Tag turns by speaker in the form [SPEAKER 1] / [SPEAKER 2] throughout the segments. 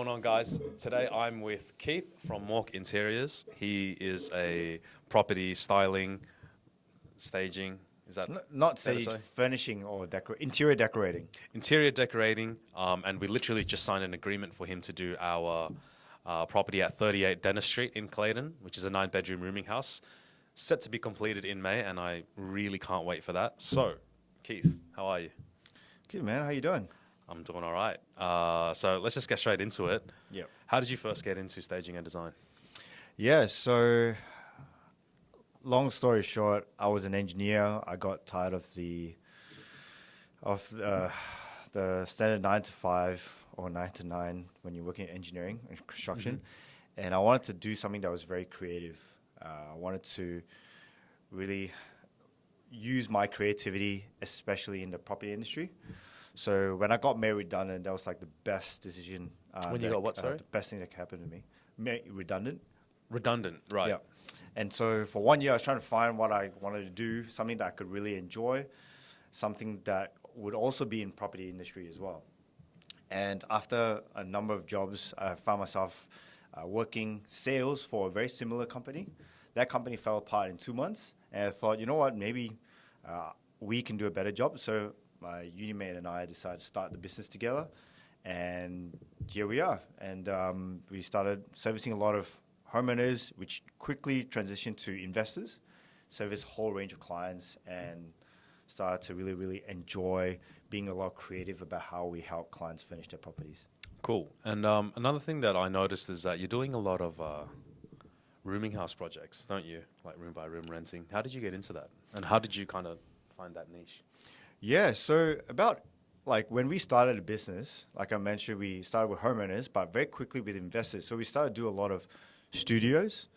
[SPEAKER 1] going on, guys? Today I'm with Keith from MORC Interiors. He is a property styling, staging, is that
[SPEAKER 2] Not
[SPEAKER 1] fair to
[SPEAKER 2] stage
[SPEAKER 1] say?
[SPEAKER 2] furnishing or interior decorating.
[SPEAKER 1] Interior decorating, and we literally just signed an agreement for him to do our property at 38 Dennis Street in Clayton, which is a 9-bedroom rooming house, set to be completed in May, and I really can't wait for that. So, Keith, how are you?
[SPEAKER 2] Good man, how you doing?
[SPEAKER 1] I'm doing all right. So let's just get straight into it.
[SPEAKER 2] Yep.
[SPEAKER 1] How did you first get into staging and design?
[SPEAKER 2] Yeah, so long story short, I was an engineer. I got tired of the standard 9 to 5 or 9 to 9 when you're working in engineering and construction, and I wanted to do something that was very creative. I wanted to really use my creativity, especially in the property industry. So when I got made redundant, that was like the best decision.
[SPEAKER 1] When you got what, sorry?
[SPEAKER 2] The best thing that could happen to me. Made redundant.
[SPEAKER 1] Redundant, right.
[SPEAKER 2] Yeah. And so for 1 year, I was trying to find what I wanted to do, something that I could really enjoy, something that would also be in property industry as well. And after a number of jobs, I found myself working sales for a very similar company. That company fell apart in 2 months, and I thought, you know what, maybe we can do a better job. So my uni mate and I decided to start the business together, and here we are. And we started servicing a lot of homeowners, which quickly transitioned to investors, service a whole range of clients, and started to really, really enjoy being a lot creative about how we help clients finish their properties.
[SPEAKER 1] Cool. And another thing that I noticed is that you're doing a lot of rooming house projects, don't you? Like room by room renting. How did you get into that? And how did you kind of find that niche?
[SPEAKER 2] Yeah, so about like when we started a business, like I mentioned, we started with homeowners, but very quickly with investors. So we started to do a lot of studios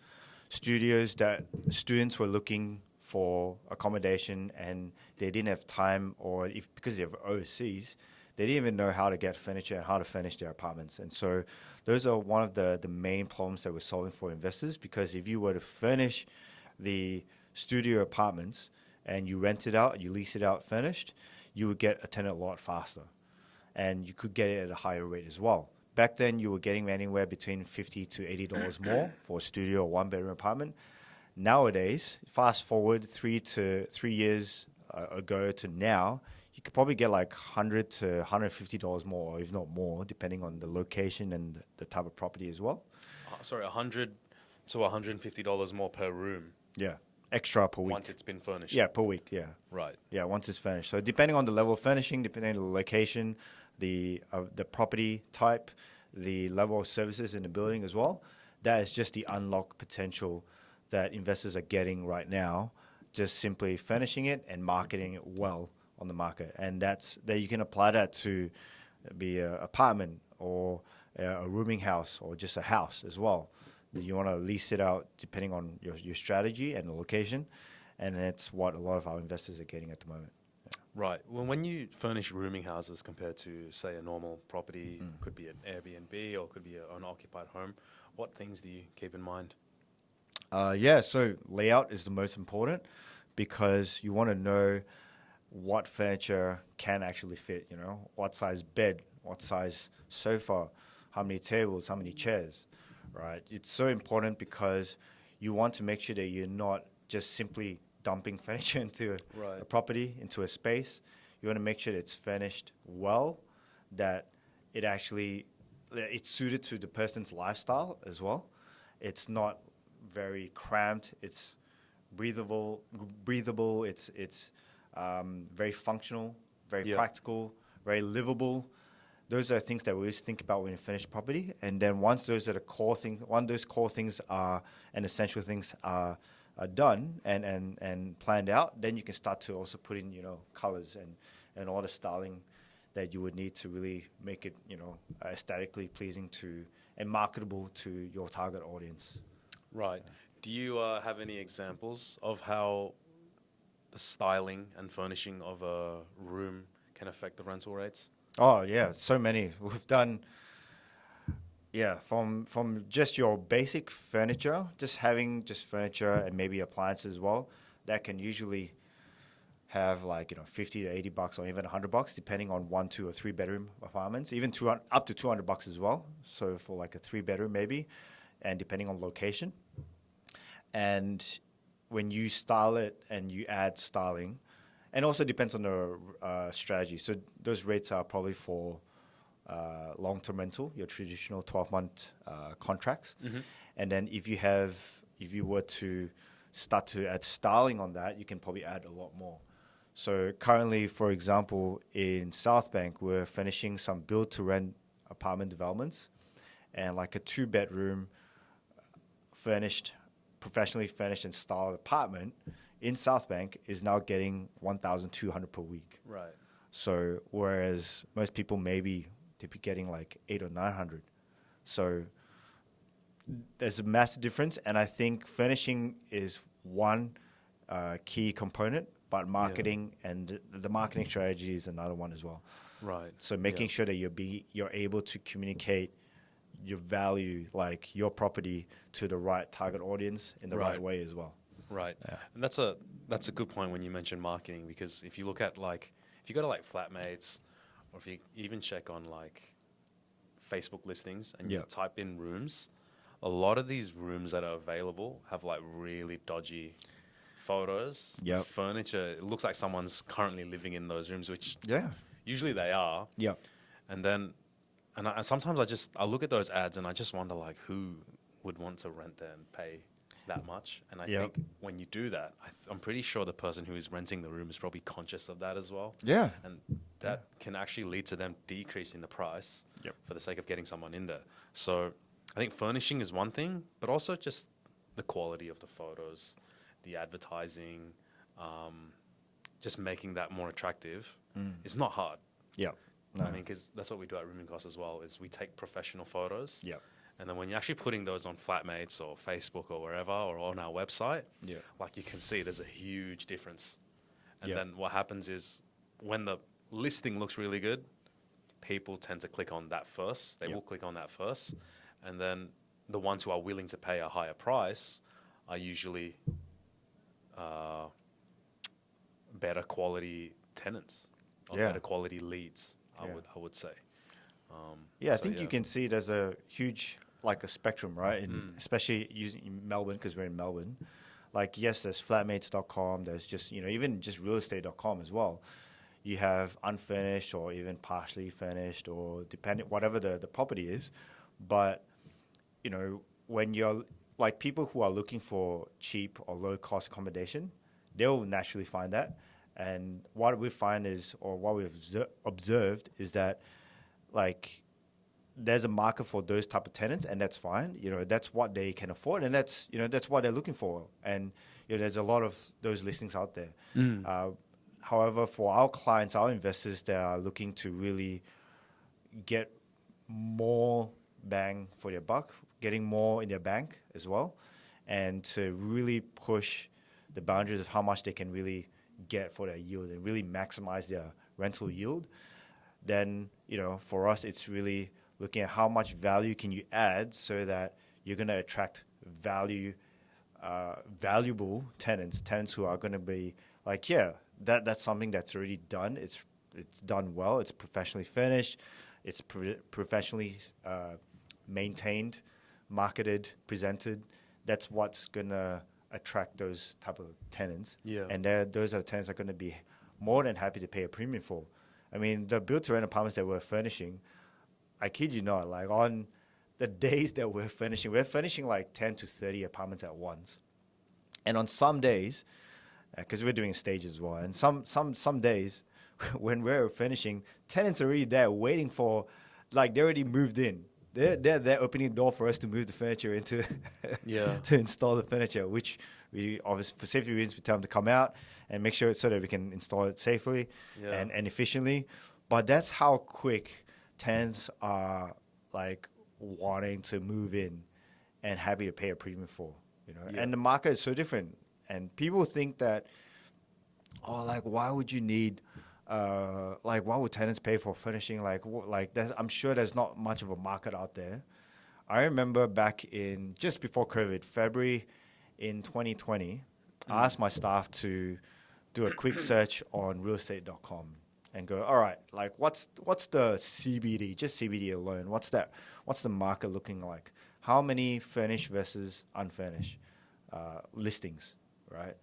[SPEAKER 2] that students were looking for accommodation and they didn't have time, or if because they're overseas, they didn't even know how to get furniture and how to furnish their apartments. And so those are one of the main problems that we're solving for investors, because if you were to furnish the studio apartments and you rent it out, you lease it out furnished, you would get a tenant a lot faster. And you could get it at a higher rate as well. Back then, you were getting anywhere between $50 to $80 more for a studio or one-bedroom apartment. Nowadays, fast forward 3 years ago to now, you could probably get like $100 to $150 more, or if not more, depending on the location and the type of property as well.
[SPEAKER 1] Sorry, $100 to $150 more per room.
[SPEAKER 2] Yeah, extra per week.
[SPEAKER 1] Once it's been furnished.
[SPEAKER 2] Yeah, per week, yeah.
[SPEAKER 1] Right.
[SPEAKER 2] Yeah, once it's furnished. So depending on the level of furnishing, depending on the location, the property type, the level of services in the building as well, that is just the unlocked potential that investors are getting right now, just simply furnishing it and marketing it well on the market. And that you can apply that to be an apartment or a rooming house or just a house as well. You want to lease it out depending on your strategy and the location, and that's what a lot of our investors are getting at the moment. Yeah.
[SPEAKER 1] Right. Well, when you furnish rooming houses compared to, say, a normal property, could be an Airbnb or could be an occupied home, what things do you keep in mind?
[SPEAKER 2] Yeah, so layout is the most important, because you want to know what furniture can actually fit, what size bed, what size sofa, how many tables, how many chairs, right? It's so important because you want to make sure that you're not just simply dumping furniture into a property, into a space. You want to make sure that it's furnished well, that it's suited to the person's lifestyle as well. It's not very cramped. It's breathable. It's very functional, very practical, very livable. Those are things that we always think about when you finish property. And then once those core things are and essential things are done and planned out, then you can start to also put in colors and all the styling that you would need to really make it aesthetically pleasing to and marketable to your target audience.
[SPEAKER 1] Right. Do you have any examples of how the styling and furnishing of a room can affect the rental rates?
[SPEAKER 2] Oh yeah, so many. We've done from just your basic furniture, just having furniture and maybe appliances as well, that can usually have like, you know, 50 to 80 bucks or even $100, depending on 1, 2, or 3 bedroom apartments, even 200, up to $200 as well. So for like a 3 bedroom maybe, and depending on location. And when you style it and you add styling, and also depends on the strategy. So those rates are probably for long-term rental, your traditional 12-month contracts. And then if you were to start to add styling on that, you can probably add a lot more. So currently, for example, in South Bank, we're finishing some build-to-rent apartment developments, and like a 2-bedroom professionally furnished and styled apartment in South Bank is now getting 1,200 per week.
[SPEAKER 1] Right.
[SPEAKER 2] So whereas most people maybe they'd be getting like 800 or 900. So there's a massive difference, and I think furnishing is one key component, but marketing and the marketing strategy is another one as well.
[SPEAKER 1] Right.
[SPEAKER 2] So making sure that you're able to communicate your value, like your property, to the right target audience in the right way as well.
[SPEAKER 1] Right.
[SPEAKER 2] Yeah.
[SPEAKER 1] And that's a good point when you mention marketing, because if you look at like, if you go to like Flatmates, or if you even check on like Facebook listings and you type in rooms, a lot of these rooms that are available have like really dodgy photos, furniture. It looks like someone's currently living in those rooms, which usually they are. And then, sometimes I look at those ads and I just wonder like who would want to rent there and pay that much. And I think when you do that, I'm pretty sure the person who is renting the room is probably conscious of that as well. And that can actually lead to them decreasing the price for the sake of getting someone in there. So I think furnishing is one thing, but also just the quality of the photos, the advertising, just making that more attractive is not hard.
[SPEAKER 2] No.
[SPEAKER 1] I mean, because that's what we do at Rooming Cost as well, is we take professional photos.
[SPEAKER 2] Yep.
[SPEAKER 1] And then when you're actually putting those on Flatmates or Facebook or wherever, or on our website, like you can see there's a huge difference. And then what happens is when the listing looks really good, people tend to click on that first. They will click on that first. And then the ones who are willing to pay a higher price are usually better quality tenants or better quality leads, I would say.
[SPEAKER 2] I think you can see there's a huge, like a spectrum, right? Especially using Melbourne, because we're in Melbourne. Like, yes, there's flatmates.com, there's just, even just realestate.com as well. You have unfurnished or even partially furnished, or depending, whatever the property is. But, when you're, like, people who are looking for cheap or low cost accommodation, they'll naturally find that. And what we find is, or what we've observed is that, like, there's a market for those type of tenants, and that's fine. That's what they can afford, and that's what they're looking for. And there's a lot of those listings out there. However, for our clients, our investors that are looking to really get more bang for their buck, getting more in their bank as well, and to really push the boundaries of how much they can really get for their yield and really maximize their rental yield, then for us it's really looking at how much value can you add so that you're going to attract valuable tenants who are going to be like, that's something that's already done. It's done well. It's professionally furnished. It's professionally maintained, marketed, presented. That's what's going to attract those type of tenants. And those are the tenants that are going to be more than happy to pay a premium for. I mean, the build-to-rent apartments that we're furnishing, I kid you not, like on the days that we're furnishing like 10 to 30 apartments at once. And on some days, because we're doing stages as well, and some days when we're finishing, tenants are already there waiting for, like, they already moved in. They're there opening the door for us to move the furniture into, to install the furniture, which we obviously, for safety reasons, we tell them to come out and make sure so that we can install it safely and efficiently. But that's how quick tenants are, like, wanting to move in and happy to pay a premium for, And the market is so different. And people think that, why would you need, why would tenants pay for furnishing? I'm sure there's not much of a market out there. I remember back in, just before COVID, February in 2020, I asked my staff to do a quick search on realestate.com and go, all right, like what's the CBD, just CBD alone? What's that? What's the market looking like? How many furnished versus unfurnished listings, right?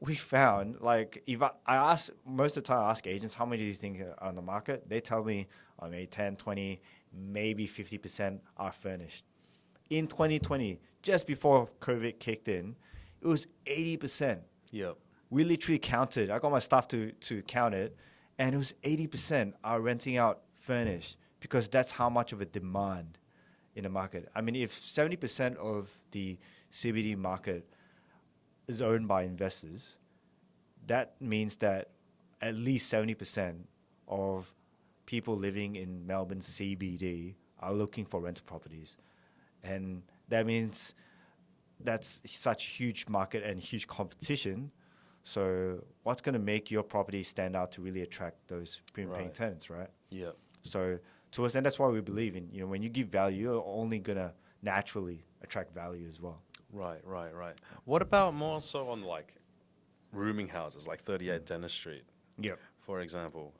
[SPEAKER 2] We found, like, if I ask, most of the time I ask agents, how many do you think are on the market? They tell me, I mean, 10, 20, maybe 50% are furnished. In 2020, just before COVID kicked in, it was 80%.
[SPEAKER 1] Yep.
[SPEAKER 2] We literally counted. I got my staff to count it, and it was 80% are renting out furnished because that's how much of a demand in the market. I mean, if 70% of the CBD market is owned by investors, that means that at least 70% of people living in Melbourne CBD are looking for rental properties. And that means that's such a huge market and huge competition. So what's going to make your property stand out to really attract those premium paying tenants, right?
[SPEAKER 1] Yeah.
[SPEAKER 2] So to us, and that's why we believe in, when you give value, you're only going to naturally attract value as well.
[SPEAKER 1] Right. What about more so on like rooming houses, like 38 Dennis Street,
[SPEAKER 2] Yep.
[SPEAKER 1] for example?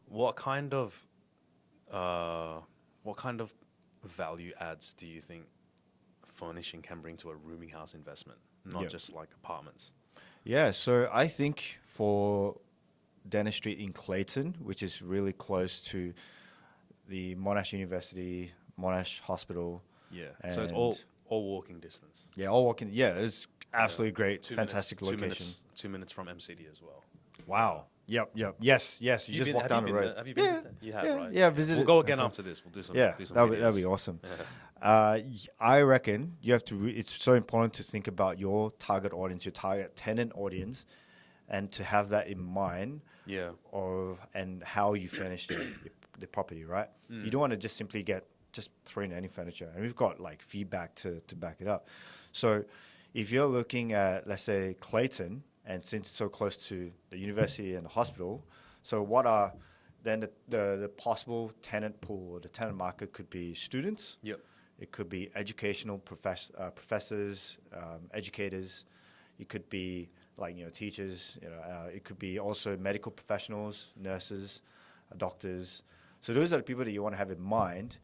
[SPEAKER 1] What kind of value adds do you think furnishing can bring to a rooming house investment, not just like apartments?
[SPEAKER 2] Yeah, so I think for Dennis Street in Clayton, which is really close to the Monash University, Monash Hospital.
[SPEAKER 1] Yeah, so it's all walking distance.
[SPEAKER 2] Yeah, all walking. Yeah, it's absolutely great, fantastic location.
[SPEAKER 1] 2 minutes from MCD as well.
[SPEAKER 2] Wow. Yep. Yes. You just walk down the road.
[SPEAKER 1] Have you been there? You have, right?
[SPEAKER 2] Yeah, visited.
[SPEAKER 1] We'll go again after this. We'll do some.
[SPEAKER 2] Yeah,
[SPEAKER 1] do some
[SPEAKER 2] that'd be
[SPEAKER 1] videos.
[SPEAKER 2] awesome. I reckon you have to. It's so important to think about your target audience, your target tenant audience, and to have that in mind.
[SPEAKER 1] Yeah.
[SPEAKER 2] And how you furnish the property, right? You don't want to just simply just throw in any furniture, and we've got like feedback to back it up. So, if you're looking at, let's say, Clayton, and since it's so close to the university and the hospital, so what are then the possible tenant pool or the tenant market could be students.
[SPEAKER 1] Yep.
[SPEAKER 2] It could be educational professors, educators. It could be teachers. It could be also medical professionals, nurses, doctors. So those are the people that you want to have in mind,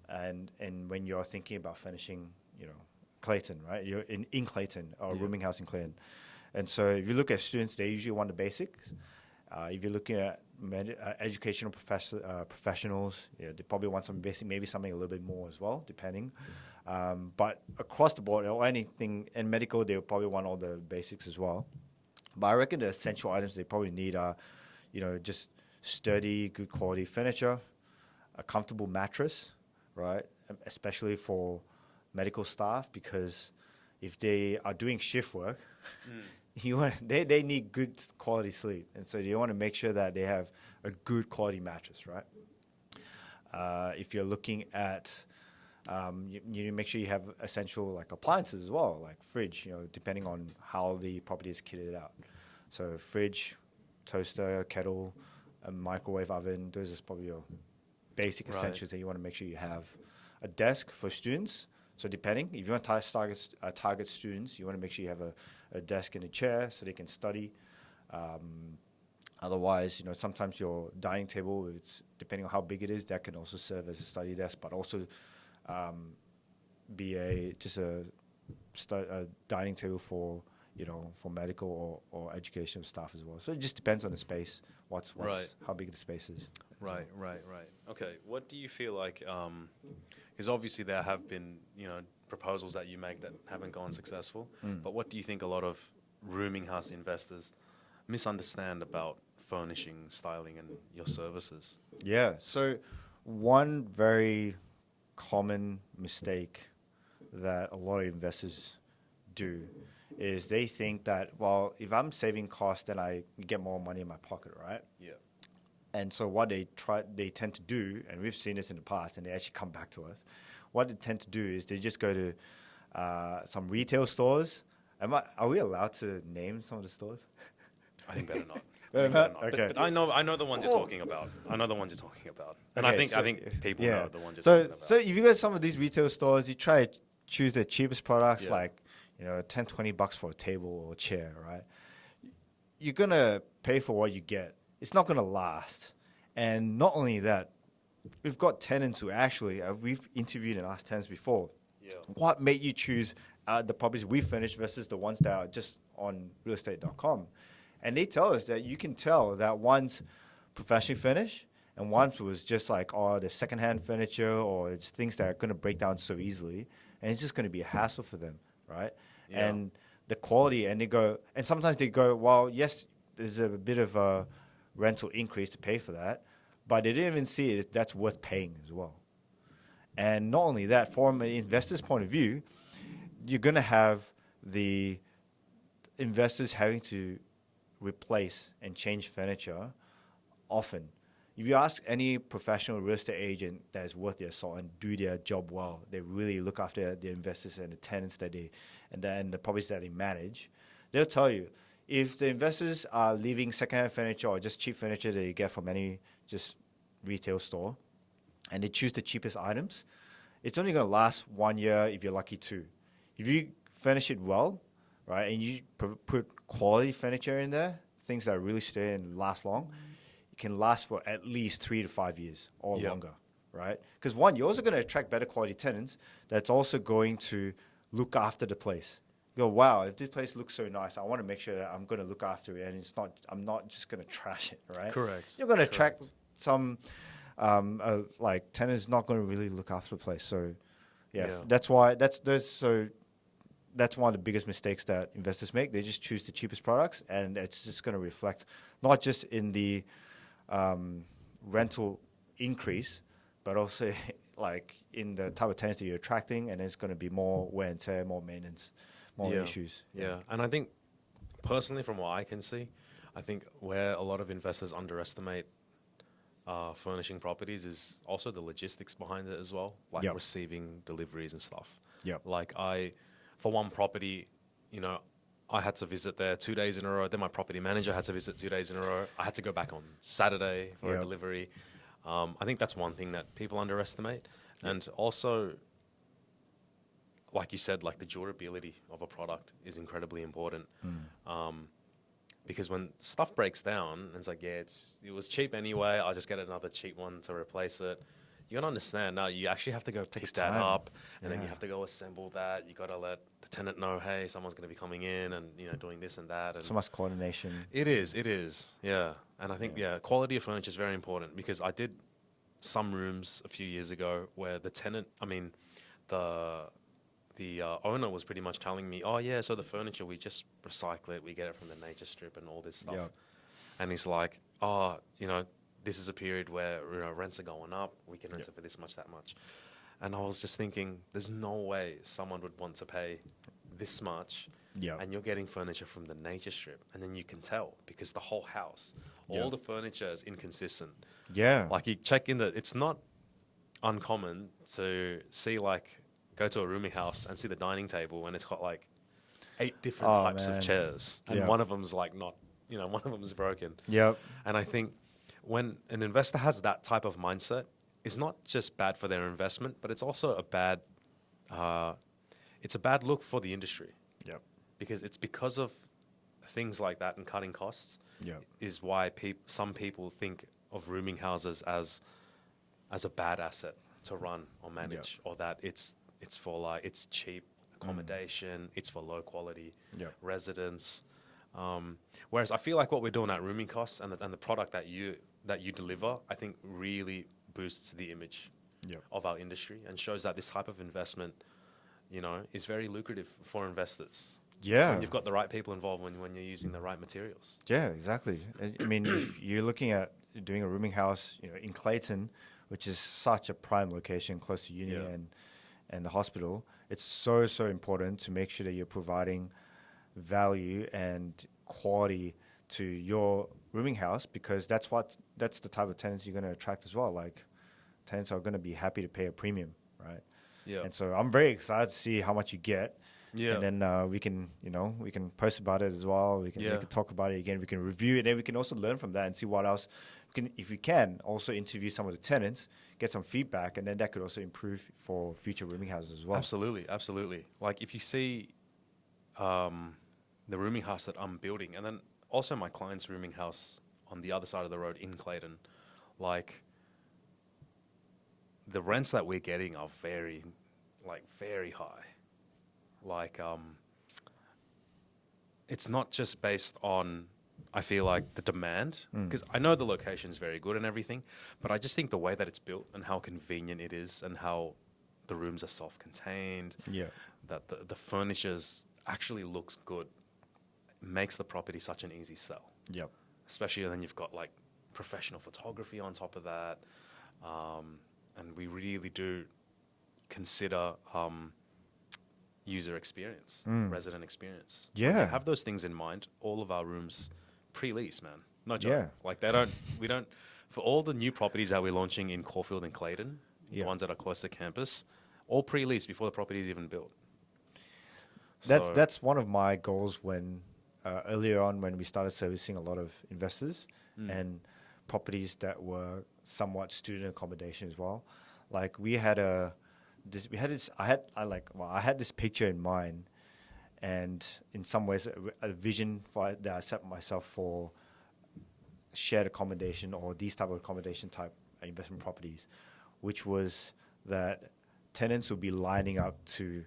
[SPEAKER 2] and when you're thinking about furnishing, Clayton, right? You're in Clayton or rooming house in Clayton. And so if you look at students, they usually want the basics. If you're looking at educational professionals, they probably want some basic, maybe something a little bit more as well, depending. But across the board, or anything in medical, they will probably want all the basics as well. But I reckon the essential items they probably need are, just sturdy, good quality furniture, a comfortable mattress, right? Especially for medical staff, because if they are doing shift work, they need good quality sleep, and so you want to make sure that they have a good quality mattress, right? If you're looking at, you need to make sure you have essential like appliances as well, like fridge. Depending on how the property is kitted out. So fridge, toaster, kettle, a microwave oven. Those are probably your basic essentials that you want to make sure you have. A desk for students. So depending, if you want to target students, you want to make sure you have a desk and a chair so they can study. Otherwise, sometimes your dining table, it's depending on how big it is, that can also serve as a study desk, but also be a dining table for for medical or educational staff as well. So it just depends on the space, what's how big the space is.
[SPEAKER 1] Right. Okay, what do you feel like? Because obviously there have been proposals that you make that haven't gone successful. But what do you think a lot of rooming house investors misunderstand about furnishing, styling, and your services?
[SPEAKER 2] Yeah. So one very common mistake that a lot of investors do is they think that, well, if I'm saving costs, then I get more money in my pocket, right?
[SPEAKER 1] Yeah.
[SPEAKER 2] And so what they tend to do, and we've seen this in the past, and they actually come back to us. What they tend to do is they just go to some retail stores. Are we allowed to name some of the stores?
[SPEAKER 1] I think better not.
[SPEAKER 2] Better not? Okay.
[SPEAKER 1] But I know the ones you're talking about. And
[SPEAKER 2] Okay,
[SPEAKER 1] I think people know the ones you're talking about.
[SPEAKER 2] So if you go to some of these retail stores, you try to choose the cheapest products, like $10, $20 for a table or a chair, right? you're gonna pay for what you get. It's not gonna last. And not only that, we've got tenants who actually we've interviewed and asked tenants before.
[SPEAKER 1] Yeah.
[SPEAKER 2] What made you choose the properties we finished versus the ones that are just on realestate.com? And they tell us that you can tell that one's professionally finished and once was just like, oh, the secondhand furniture or it's things that are going to break down so easily. And it's just going to be a hassle for them, right?
[SPEAKER 1] Yeah.
[SPEAKER 2] And the quality, and they go, and sometimes they go, well, yes, there's a bit of a rental increase to pay for that, but they didn't even see it. That's worth paying as well. And not only that, from an investor's point of view, you're going to have the investors having to replace and change furniture often. If you ask any professional real estate agent that is worth their salt and do their job well, they really look after the investors and the tenants that they and the properties that they manage, they'll tell you if the investors are leaving secondhand furniture or just cheap furniture that you get from any just retail store, and they choose the cheapest items, it's only going to last 1 year if you're lucky 2. If you furnish it well, right, and you put quality furniture in there, things that really stay and last long, it can last for at least 3 to 5 years or longer, right? Because one, you're also going to attract better quality tenants that's also going to look after the place. You go, wow, if this place looks so nice, I want to make sure that I'm going to look after it, and it's not. I'm not just going to trash it, right?
[SPEAKER 1] Correct.
[SPEAKER 2] You're going to attract some, like tenants not going to really look after the place. So, yeah. That's why that's one of the biggest mistakes that investors make. They just choose the cheapest products, and it's just going to reflect not just in the rental increase, but also like in the type of tenants that you're attracting, and it's going to be more wear and tear, more maintenance, more issues.
[SPEAKER 1] Yeah, and I think personally, from what I can see, I think where a lot of investors underestimate furnishing properties is also the logistics behind it as well, like receiving deliveries and stuff.
[SPEAKER 2] Yeah.
[SPEAKER 1] Like for one property, I had to visit there 2 days in a row. Then my property manager had to visit 2 days in a row. I had to go back on Saturday for a delivery. I think that's one thing that people underestimate. And also, like you said, like the durability of a product is incredibly important. Because when stuff breaks down, it's like, it was cheap anyway. I'll just get another cheap one to replace it. You gotta understand now. You actually have to go pick that up, and then you have to go assemble that. You gotta let the tenant know, hey, someone's gonna be coming in, and doing this and that. And
[SPEAKER 2] so much coordination.
[SPEAKER 1] It is, yeah. And I think quality of furniture is very important because I did some rooms a few years ago where the tenant, the owner was pretty much telling me, oh yeah, so the furniture we just recycle it, we get it from the nature strip and all this stuff. And he's like, oh, this is a period where rents are going up. We can rent it for this much, that much. And I was just thinking, there's no way someone would want to pay this much. And you're getting furniture from the nature strip. And then you can tell because the whole house, all the furniture is inconsistent. Like you check it's not uncommon to see go to a rooming house and see the dining table and it's got 8 different types of chairs. And one of them's not, one of them's broken. And I think when an investor has that type of mindset, it's not just bad for their investment, but it's also a bad look for the industry. Because it's because of things like that and cutting costs is why some people think of rooming houses as a bad asset to run or manage, or that it's for it's cheap accommodation, it's for low quality residents. Whereas I feel like what we're doing at rooming costs and the product that you deliver, I think really boosts the image of our industry and shows that this type of investment, is very lucrative for investors. When you've got the right people involved, when you're using the right materials.
[SPEAKER 2] Yeah, exactly. I mean, if you're looking at doing a rooming house, in Clayton, which is such a prime location close to uni and the hospital, it's so important to make sure that you're providing value and quality to your rooming house, because that's the type of tenants you're going to attract as well. Like, tenants are going to be happy to pay a premium, right? And so I'm very excited to see how much you get. And then we can post about it as well. We can talk about it again. We can review it, and then we can also learn from that and see what else. If we can, also interview some of the tenants, get some feedback, and then that could also improve for future rooming houses as well.
[SPEAKER 1] Absolutely. Like if you see the rooming house that I'm building, and then also my client's rooming house on the other side of the road in Clayton, like the rents that we're getting are very, very high. Like, it's not just based on, I feel like, the demand, because I know the location is very good and everything, but I just think the way that it's built and how convenient it is and how the rooms are self-contained,
[SPEAKER 2] Yeah.
[SPEAKER 1] that the furnitures actually looks good, makes the property such an easy sell.
[SPEAKER 2] Yep.
[SPEAKER 1] Especially then you've got like professional photography on top of that. And we really do consider user experience, resident experience. When you
[SPEAKER 2] Yeah.
[SPEAKER 1] have those things in mind. All of our rooms pre-lease, man. No joke.
[SPEAKER 2] Yeah.
[SPEAKER 1] Like we don't, for all the new properties that we're launching in Caulfield and Clayton, the ones that are close to campus, all pre-leased before the property is even built.
[SPEAKER 2] That's one of my goals when earlier on when we started servicing a lot of investors and properties that were somewhat student accommodation as well. Like I had this picture in mind, and in some ways a vision that I set myself for shared accommodation or these type of accommodation type investment properties, which was that tenants would be lining up to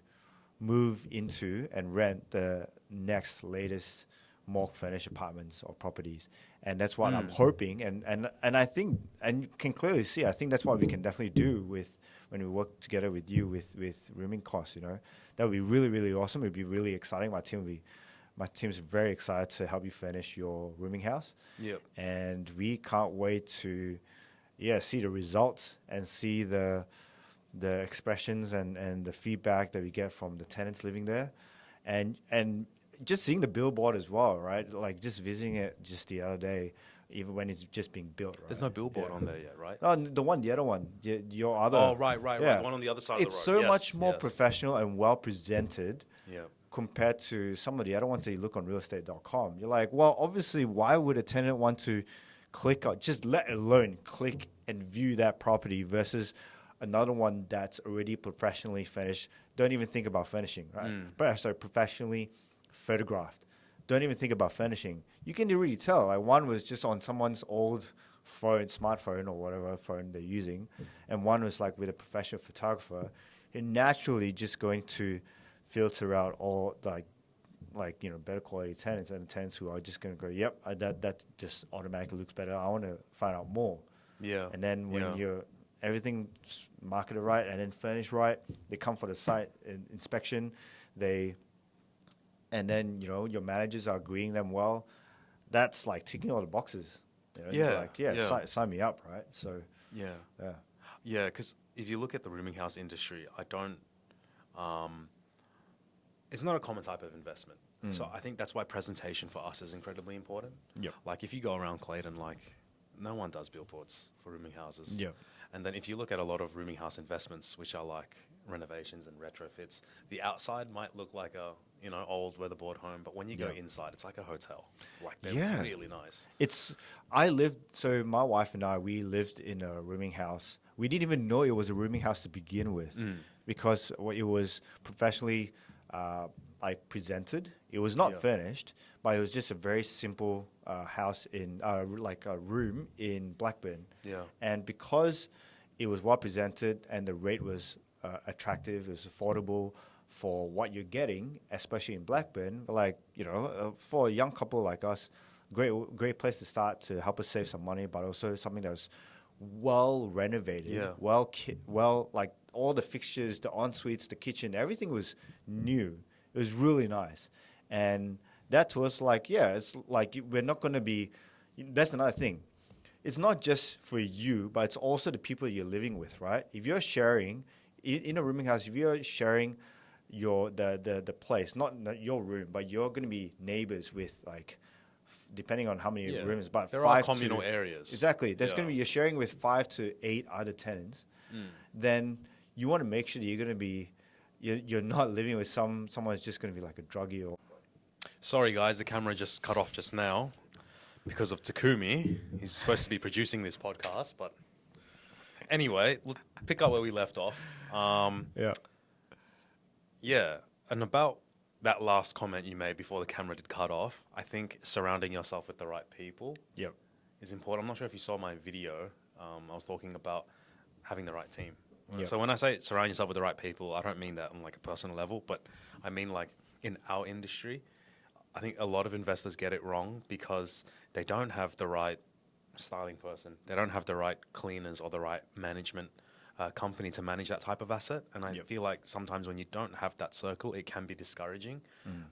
[SPEAKER 2] move into and rent the next latest MORC furnished apartments or properties. And that's what I'm hoping. And I think, and you can clearly see, I think that's what we can definitely do with when we work together with you with rooming costs, you know. That would be really, really awesome. It would be really exciting. My team's very excited to help you furnish your rooming house.
[SPEAKER 1] Yep.
[SPEAKER 2] And we can't wait to see the results and see the expressions and the feedback that we get from the tenants living there, and just seeing the billboard as well, right? Like just visiting it just the other day, even when it's just being built. Right?
[SPEAKER 1] There's no billboard on there yet, right?
[SPEAKER 2] No, the other one, your other.
[SPEAKER 1] Oh, right. The one on the other side of the road.
[SPEAKER 2] It's so much more professional and well presented.
[SPEAKER 1] Yeah.
[SPEAKER 2] Compared to some of the other ones that you look on realestate.com. You're like, well, obviously, why would a tenant want to click on, just let alone click and view that property versus another one that's already professionally finished? Don't even think about finishing, right? But sorry, professionally photographed. Don't even think about finishing. You can really tell. Like one was just on someone's old phone, smartphone or whatever phone they're using, and one was like with a professional photographer. You're naturally just going to filter out all like better quality tenants and tenants who are just going to go, yep, that just automatically looks better. I want to find out more. Yeah. And then when you're everything marketed right and then furnished right, they come for the site inspection, and then your managers are agreeing them well. That's like ticking all the boxes. Sign me up, right? So because if you look at the rooming house industry, it's not a common type of investment. So I think that's why presentation for us is incredibly important. Yep.
[SPEAKER 1] Like if you go around Clayton, like no one does billboards for rooming houses.
[SPEAKER 2] Yep.
[SPEAKER 1] And then if you look at a lot of rooming house investments, which are like renovations and retrofits, the outside might look like a old weatherboard home, but when you go inside, it's like a hotel. Like they're really nice. So my wife and I, we lived in a rooming house. We didn't even know it was a rooming house to begin with because it was professionally presented. It was not furnished, but it was just a very simple house in like a room in Blackburn. Yeah. And because it was well presented and the rate was attractive, it was affordable for what you're getting, especially in Blackburn. Like for a young couple like us, great place to start to help us save some money, but also something that was well renovated, well like all the fixtures, the en-suites, the kitchen, everything was new. It was really nice. And that to us, it's like we're not going to be, that's another thing. It's not just for you, but it's also the people you're living with, right? If you're sharing, in a rooming house, if you're sharing the place, not your room, but you're going to be neighbors with depending on how many rooms, but there are communal areas.
[SPEAKER 2] Exactly. There's going to be, you're sharing with 5 to 8 other tenants. Then you want to make sure that you're going to be, you're not living with someone who's just going to be like a druggie or.
[SPEAKER 1] Sorry guys, the camera just cut off just now because of Takumi. He's supposed to be producing this podcast, but anyway, we'll pick up where we left off. And about that last comment you made before the camera did cut off, I think surrounding yourself with the right people
[SPEAKER 2] Yep.
[SPEAKER 1] is important. I'm not sure if you saw my video. I was talking about having the right team.
[SPEAKER 2] Yep.
[SPEAKER 1] So when I say surround yourself with the right people, I don't mean that on like a personal level, but I mean like in our industry, I think a lot of investors get it wrong because they don't have the right styling person. They don't have the right cleaners or the right management company to manage that type of asset. And I
[SPEAKER 2] Yep.
[SPEAKER 1] feel like sometimes when you don't have that circle, it can be discouraging.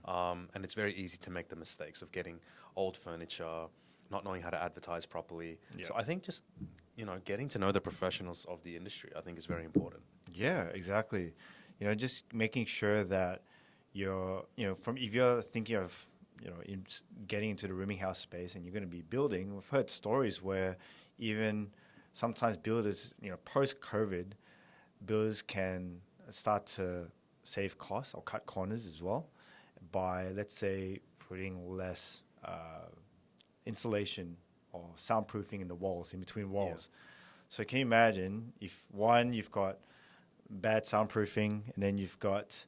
[SPEAKER 1] And it's very easy to make the mistakes of getting old furniture, not knowing how to advertise properly.
[SPEAKER 2] Yep.
[SPEAKER 1] So I think just, getting to know the professionals of the industry, I think is very important.
[SPEAKER 2] Yeah, exactly. Just making sure that if you're thinking of, getting into the rooming house space and you're going to be building, we've heard stories where even sometimes builders, post-COVID, builders can start to save costs or cut corners as well by, let's say, putting less insulation or soundproofing in the walls, in between walls. So can you imagine if, one, you've got bad soundproofing, and then you've got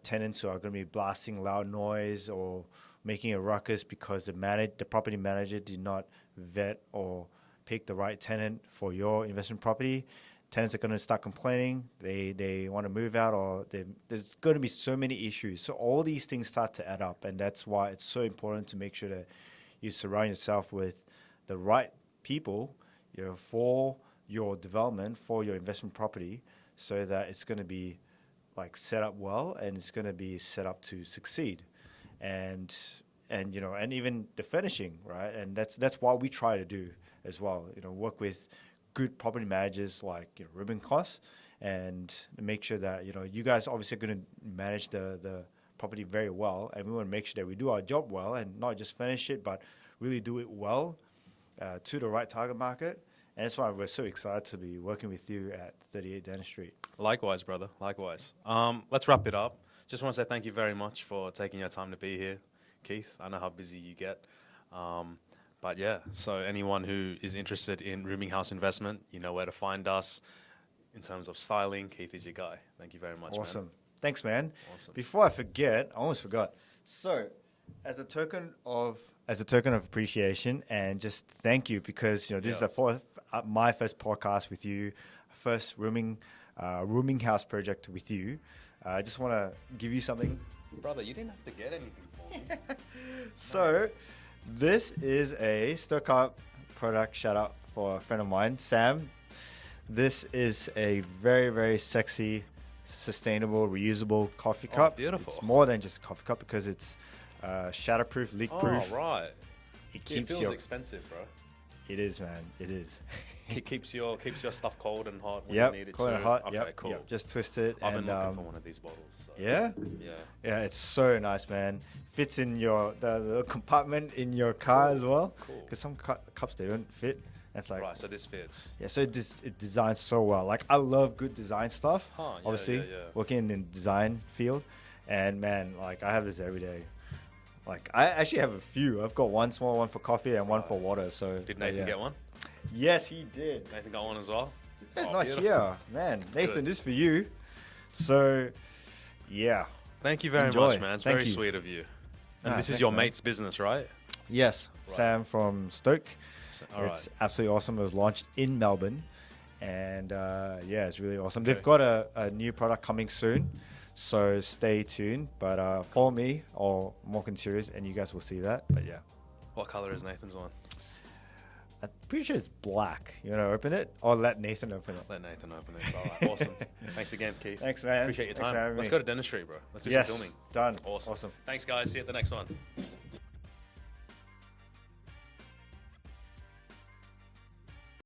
[SPEAKER 2] tenants who are going to be blasting loud noise or making a ruckus because the property manager did not vet or pick the right tenant for your investment property. Tenants are going to start complaining. They want to move out, or there's going to be so many issues. So all these things start to add up, and that's why it's so important to make sure that you surround yourself with the right people, for your development, for your investment property, so that it's going to be like set up well and it's going to be set up to succeed. And even the furnishing, right? And that's what we try to do as well. Work with good property managers like Ruben Koss, and make sure that you guys obviously are going to manage the property very well, and we want to make sure that we do our job well and not just finish it, but really do it well to the right target market. And that's why we're so excited to be working with you at 38 Dennis Street.
[SPEAKER 1] Likewise, brother. Likewise. Let's wrap it up. Just want to say thank you very much for taking your time to be here, Keith. I know how busy you get. But yeah, so anyone who is interested in rooming house investment, you know where to find us. In terms of styling, Keith is your guy. Thank you very much,
[SPEAKER 2] Awesome.
[SPEAKER 1] man.
[SPEAKER 2] Thanks, man.
[SPEAKER 1] Awesome.
[SPEAKER 2] Before I forget, I almost forgot. So, as a token of appreciation and just thank you, because this is my first podcast with you, first rooming house project with you. I just want to give you something.
[SPEAKER 1] Brother, you didn't have to get anything for me.
[SPEAKER 2] So, this is a Stock product shout out for a friend of mine, Sam. This is a very, very sexy, sustainable, reusable coffee cup.
[SPEAKER 1] Beautiful.
[SPEAKER 2] It's more than just a coffee cup because it's shatterproof, leak-proof.
[SPEAKER 1] Oh, right.
[SPEAKER 2] It
[SPEAKER 1] It feels expensive, bro.
[SPEAKER 2] It is, man. It is.
[SPEAKER 1] It keeps your stuff cold and hot when
[SPEAKER 2] Yep,
[SPEAKER 1] you need it
[SPEAKER 2] cold
[SPEAKER 1] to.
[SPEAKER 2] and hot.
[SPEAKER 1] Okay,
[SPEAKER 2] Yep,
[SPEAKER 1] cool.
[SPEAKER 2] yep. Just twist it.
[SPEAKER 1] I've been
[SPEAKER 2] and,
[SPEAKER 1] looking for one of these bottles. So.
[SPEAKER 2] Yeah?
[SPEAKER 1] Yeah.
[SPEAKER 2] Yeah, it's so nice, man. Fits in the compartment in your car as well.
[SPEAKER 1] Cool.
[SPEAKER 2] Because some cups, they don't fit. That's like,
[SPEAKER 1] Right, so this fits.
[SPEAKER 2] yeah, so it designs so well. Like, I love good design stuff.
[SPEAKER 1] Huh, yeah,
[SPEAKER 2] obviously,
[SPEAKER 1] yeah.
[SPEAKER 2] working in the design field. And man, like, I have this every day. Like, I actually have a few. I've got one small one for coffee and one for water. So
[SPEAKER 1] Did Nathan get one?
[SPEAKER 2] Yes, he did.
[SPEAKER 1] Nathan got one as well?
[SPEAKER 2] It's
[SPEAKER 1] Oh,
[SPEAKER 2] not
[SPEAKER 1] beautiful.
[SPEAKER 2] here, man. Nathan,
[SPEAKER 1] Good.
[SPEAKER 2] this is for you. So, yeah.
[SPEAKER 1] Thank you very
[SPEAKER 2] Enjoy.
[SPEAKER 1] much, man. It's
[SPEAKER 2] Thank
[SPEAKER 1] very
[SPEAKER 2] you.
[SPEAKER 1] sweet of you. And
[SPEAKER 2] Ah,
[SPEAKER 1] this is
[SPEAKER 2] thanks,
[SPEAKER 1] your
[SPEAKER 2] man.
[SPEAKER 1] mate's business, right?
[SPEAKER 2] Yes,
[SPEAKER 1] Right.
[SPEAKER 2] Sam from Stoke.
[SPEAKER 1] So, all right.
[SPEAKER 2] It's absolutely awesome. It was launched in Melbourne. And yeah, it's really awesome.
[SPEAKER 1] Okay.
[SPEAKER 2] They've got a new product coming soon. So stay tuned. But follow me or MORC Interiors and you guys will see that. But yeah.
[SPEAKER 1] What color is Nathan's one?
[SPEAKER 2] I'm pretty sure it's black. You want to open it? Or let Nathan open it?
[SPEAKER 1] Let Nathan open it. All right, awesome. Thanks again, Keith.
[SPEAKER 2] Thanks, man.
[SPEAKER 1] Appreciate your
[SPEAKER 2] Thanks for
[SPEAKER 1] time.
[SPEAKER 2] having
[SPEAKER 1] Let's
[SPEAKER 2] me.
[SPEAKER 1] go to Dennis Street, bro. Let's do
[SPEAKER 2] Yes,
[SPEAKER 1] some filming.
[SPEAKER 2] done.
[SPEAKER 1] Awesome.
[SPEAKER 2] Awesome.
[SPEAKER 1] Thanks, guys. See you at the next one.